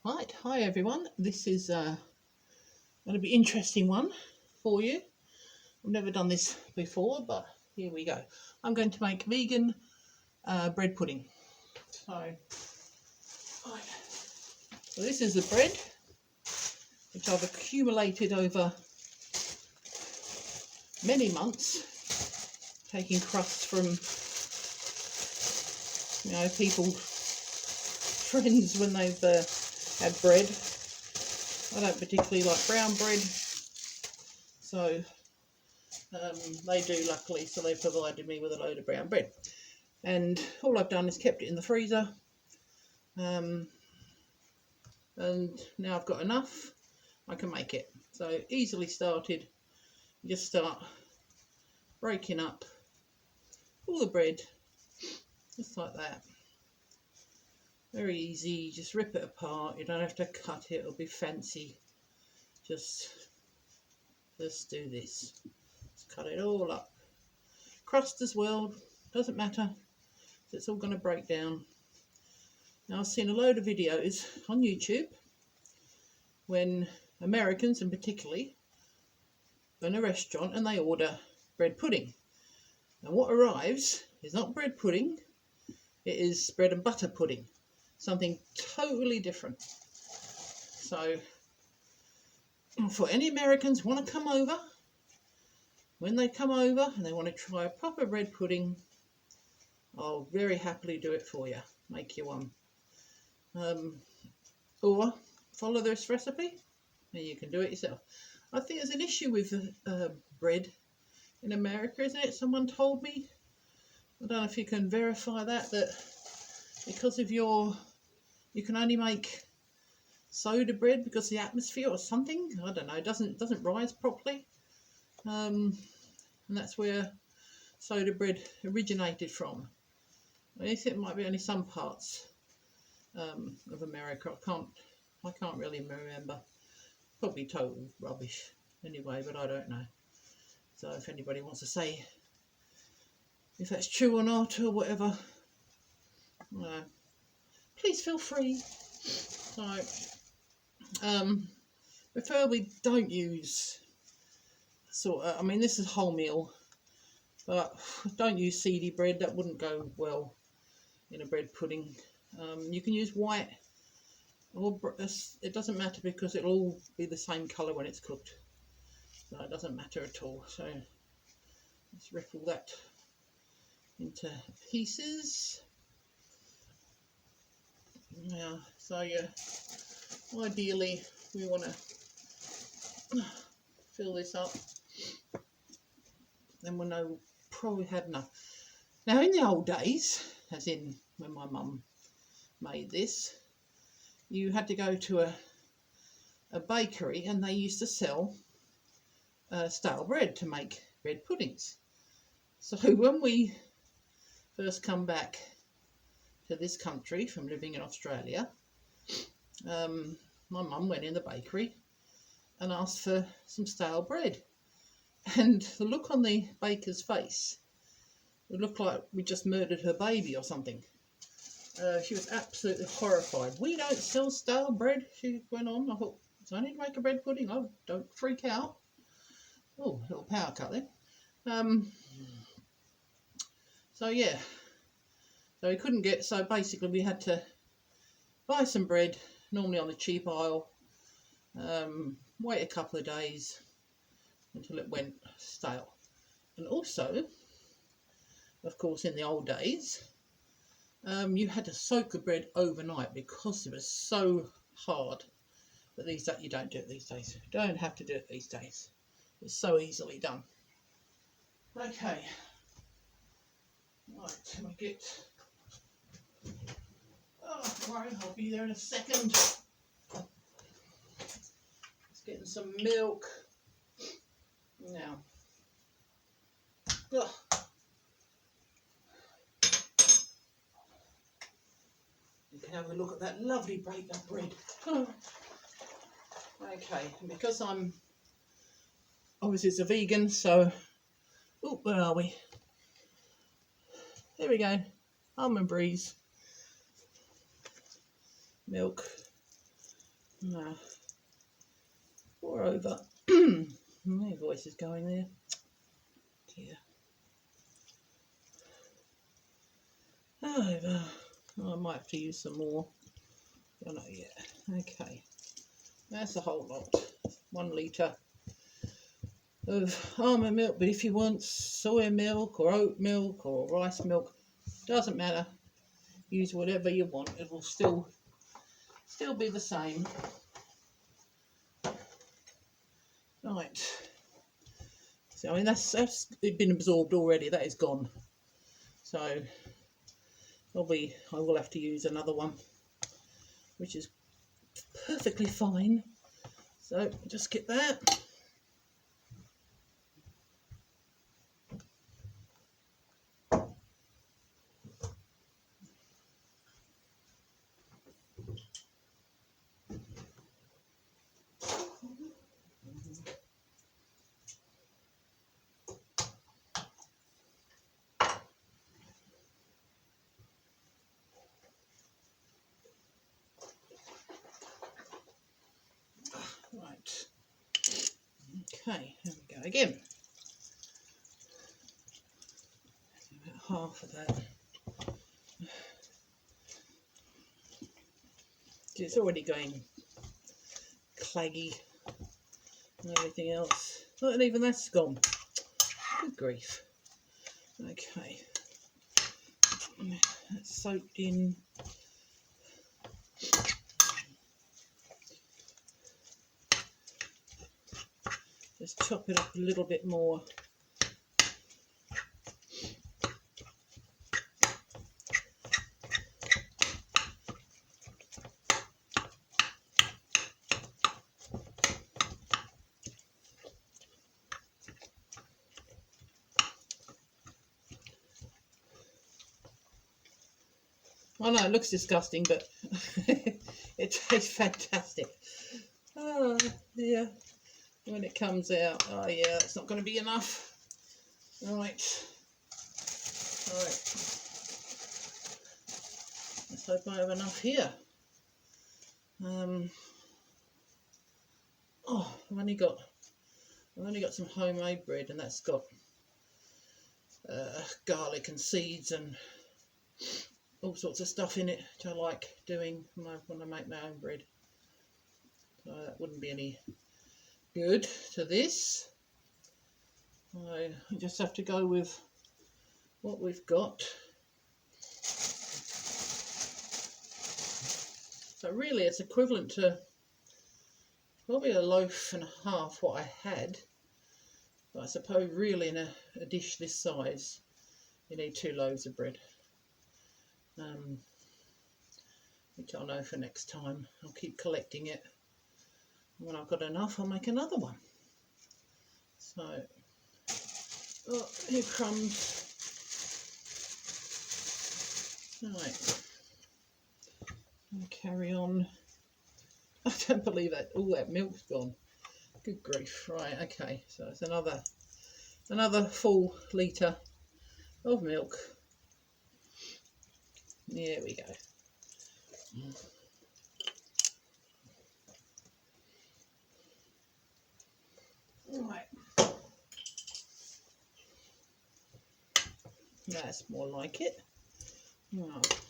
Right, hi everyone. This is going to be an interesting one for you. I've never done this before, but here we go. I'm going to make vegan bread pudding. So this is the bread which I've accumulated over many months, taking crusts from people, friends when they've had bread. I don't particularly like brown bread, so they do, luckily, so they provided me with a load of brown bread. And all I've done is kept it in the freezer, and now I've got enough, I can make it. So easily started. You just start breaking up all the bread, just like that. Very easy, just rip it apart. You don't have to cut it or be fancy. Just do this. Just cut it all up. Crust as well, doesn't matter. It's all going to break down. Now, I've seen a load of videos on YouTube when Americans, and particularly, go in a restaurant and they order bread pudding. And what arrives is not bread pudding, it is bread and butter pudding. Something totally different. So, for any Americans who want to come over, when they come over and they want to try a proper bread pudding, I'll very happily do it for you. Make you one. Or follow this recipe and you can do it yourself. I think there's an issue with bread in America, isn't it? Someone told me. I don't know if you can verify that because of you can only make soda bread because of the atmosphere or something. I don't know. It doesn't rise properly. And that's where soda bread originated from. I think it might be only some parts of America. I can't really remember. Probably total rubbish anyway, but I don't know. So if anybody wants to say if that's true or not or whatever, please feel free. So preferably don't use I mean, this is wholemeal, but don't use seedy bread. That wouldn't go well in a bread pudding. You can use white, or it doesn't matter because it'll all be the same colour when it's cooked. So it doesn't matter at all. So let's rip all that into pieces. Now, so ideally we want to fill this up. Then we'll know probably had enough. Now, in the old days, as in when my mum made this, you had to go to a bakery and they used to sell stale bread to make bread puddings. So when we first come back to this country from living in Australia, my mum went in the bakery and asked for some stale bread. And the look on the baker's face, it looked like we just murdered her baby or something. She was absolutely horrified. We don't sell stale bread, she went on. I thought, so I need to make a bread pudding. Oh, don't freak out. Oh, a little power cut there. So yeah, so we couldn't get, so basically we had to buy some bread, normally on the cheap aisle, wait a couple of days until it went stale. And also, of course, in the old days, you had to soak the bread overnight because it was so hard. But you don't do it these days. You don't have to do it these days. It's so easily done. Okay. Right, we get... Oh, right, I'll be there in a second. Just getting some milk. Now. Ugh. You can have a look at that lovely baked up bread. Okay, because I'm obviously it's a vegan, so where are we? There we go. Almond breeze, milk, Now, pour over. My voice is going there. Dear. Over. Oh, I might have to use some more. I don't know yet. Okay. That's a whole lot. 1 litre of almond milk, but if you want soy milk or oat milk or rice milk, doesn't matter. Use whatever you want. It will still be the same. Right. So I mean that's been absorbed already. That is gone. So I will have to use another one, which is perfectly fine. So just get that. Right. Okay, here we go again. About half of that. It's already going claggy and everything else. Oh, and even that's gone. Good grief. Okay. That's soaked in. Just chop it up a little bit more. I know it looks disgusting, but it tastes fantastic. Oh dear. When it comes out, oh yeah, it's not going to be enough. Right. Let's hope I have enough here. Oh, I've only got some homemade bread, and that's got garlic and seeds and all sorts of stuff in it, which I like doing when I make my own bread. So that wouldn't be any good to this. I just have to go with what we've got. So really it's equivalent to probably a loaf and a half what I had. But I suppose really in a dish this size you need 2 loaves of bread. Which I'll know for next time. I'll keep collecting it. When I've got enough I'll make another one. So, oh, here crumbs. Right, I'll carry on. I don't believe that all that milk's gone. Good grief. Right, okay, so it's another full litre of milk. There we go. Right. That's more like it. Right.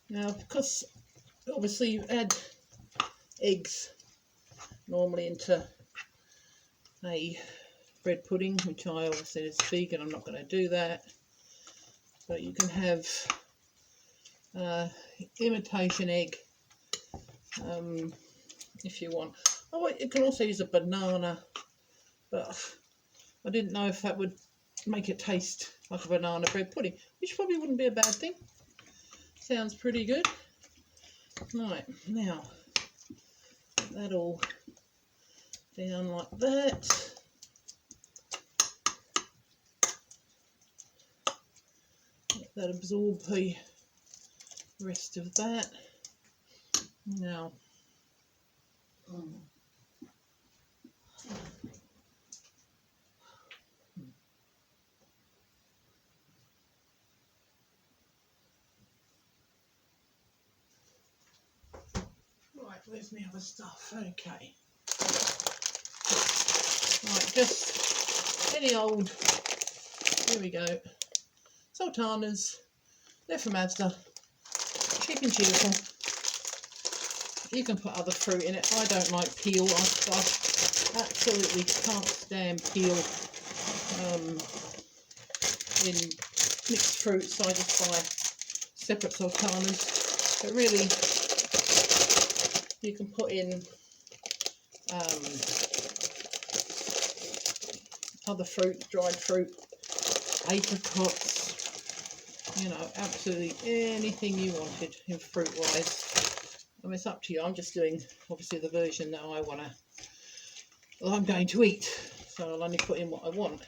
Now, because obviously you add eggs normally into a bread pudding, which I obviously is vegan, I'm not going to do that. But you can have imitation egg if you want. Oh, you can also use a banana, but I didn't know if that would make it taste like a banana bread pudding, which probably wouldn't be a bad thing. Sounds pretty good. Right, now put that all down like that. Let that absorb the rest of that. Now, where's my other stuff? Okay. Right, just any old, here we go, sultanas. They're from Asda, cheap and cheerful. You can put other fruit in it. I don't like peel. I absolutely can't stand peel in mixed fruits, so I just buy separate sultanas. But really, you can put in other fruit, dried fruit, apricots, you know, absolutely anything you wanted in fruit wise. I mean, it's up to you. I'm just doing obviously the version that I'm going to eat, so I'll only put in what I want.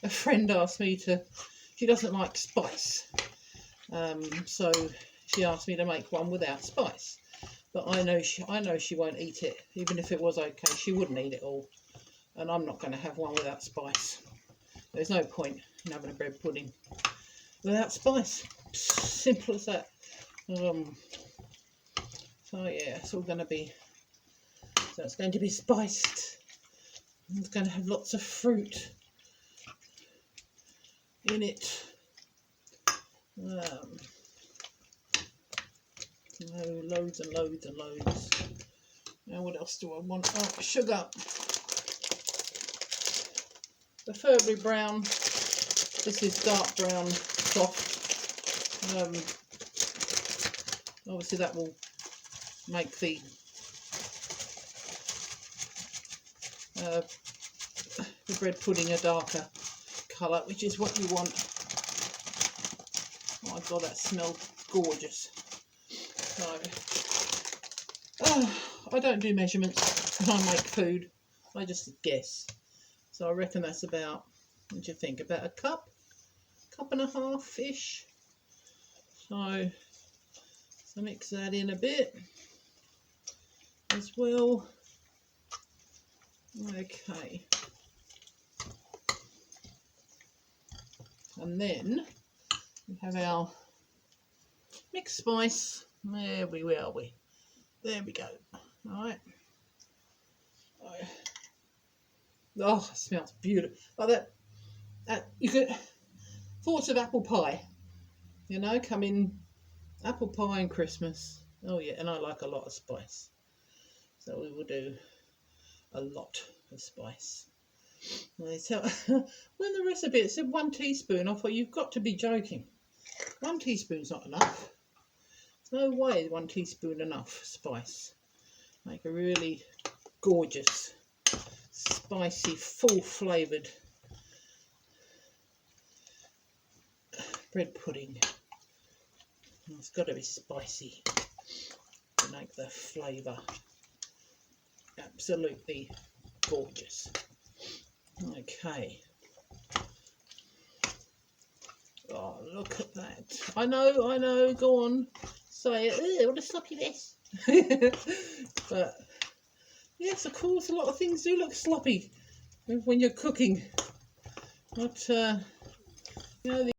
A friend asked me to, she doesn't like spice, so she asked me to make one without spice, but I know she won't eat it. Even if it was okay, she wouldn't eat it all, and I'm not going to have one without spice. There's no point in having a bread pudding without spice. Simple as that. So yeah, it's all going to be, so it's going to be spiced. It's going to have lots of fruit in it. Loads and loads and loads. Now what else do I want? Oh, sugar. The Furbury brown. This is dark brown, soft. Obviously that will make the bread pudding a darker colour, which is what you want. Oh my god, that smelled gorgeous. So, I don't do measurements when I make food. I just guess. So I reckon that's about, what do you think, about a cup and a half-ish. So mix that in a bit as well. Okay. And then we have our mixed spice. Where are we? There we go. Alright. Oh, it smells beautiful. Like that you could, thoughts of apple pie. You know, come in apple pie and Christmas. Oh yeah, and I like a lot of spice. So we will do a lot of spice. So when the recipe it said 1 teaspoon, I thought, you've got to be joking. 1 teaspoon's not enough. There's no way 1 teaspoon enough spice. Make a really gorgeous, spicy, full flavoured bread pudding. It's got to be spicy to make the flavour absolutely gorgeous. Okay. Oh, look at that. I know, go on. Say it. What a sloppy mess. But, yes, of course, a lot of things do look sloppy when you're cooking. But, you know,